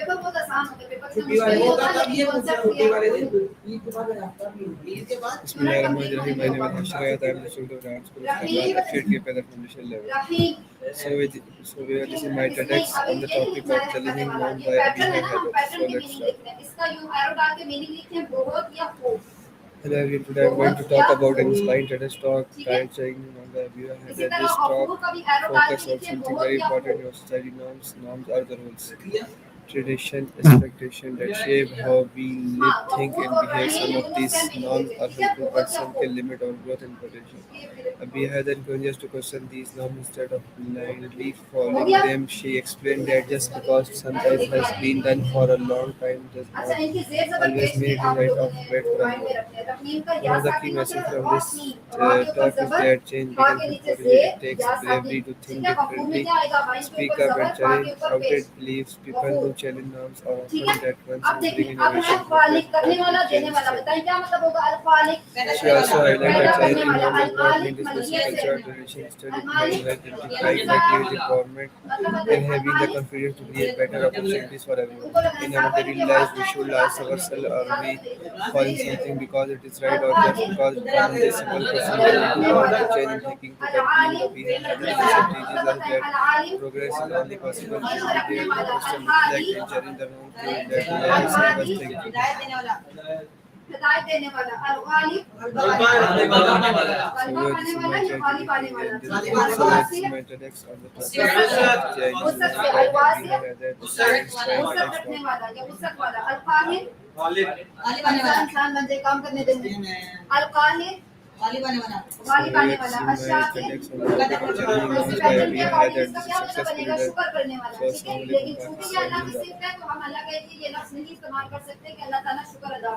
Paper बहुत आसान होते हैं, पेपर से छुट्टी वाले मुश्किल होगा होता है, तब ये लेकिन पूछा concept छुट्टी clear वाले होते दिन हैं। ईद के बाद आता है ईद के बाद Bismillahirrahmanirrahim. My name is Ashrayat. I am the student of Dance School of Ahmad at 3rd grade at foundation level. This is my TEDx on the topic of challenging norms by Abiha Heather. So let's start. इसका यूं arrow डाल के meaning लिखते हैं बहुत या खूब। Hello everyone. Today I am going to talk about an inspiring TEDx talk titled Challenging Norms by Abiha Heather. This talk focuses on something very important in our society. Norms are the rules, tradition, expectation that shape how we live, think, and behave. Some of these norms are helpful, but some can limit our growth and potential. Abiya Heather encourages us to question these norms instead of blindly following them. She explained that just because something has been done for a long time does not always mean it is right or correct for everyone. One of the key messages from this talk is that change begins with courage. It takes bravery to think differently, speak up, and challenge outdated beliefs. People who challenge norms are often that ones अब who देखिए, bring अब है innovation, फालिक progress, करने and वाला positive देने वाला, change. बताइए क्या मतलब होगा अल्फालिक? She also highlighted that करने challenging वाला norms does not mean अल्फालिक dismissing मलिया से cultural traditions, studying अल्फालिक mental health, identifying with empowerment, and having the confidence to create better opportunities for everyone. In our daily lives, we should ask ourselves, are we following something because it is right or just because it follows a simple procedure? The change in thinking to that belief of being teaches us that progress is only possible when we dare to question, reflect, and challenge the norms that allow us to think. हिदायत देने वाला अल्फालिक पाने वाला कलमा So पाने this is वाला my या पानी पाने tragedy वाला? and so let's my TEDx on the topic of उसक से अलवासिया उसक रखने वाला या उसक वाला अल्काहिर इंसान बन जाए, काम करने देंगे। अल्काहिर वाली पाने वाला अशाकिर पैटर्न के अकॉर्डिंग इसका क्या मतलब बनेगा? शुक्र करने वाला, ठीक है। लेकिन चूंकि ये अल्लाह की सिफत है तो हम अल्लाह का ये लफ्ज नहीं इस्तेमाल कर सकते कि अल्लाह ताला शुक्र अदा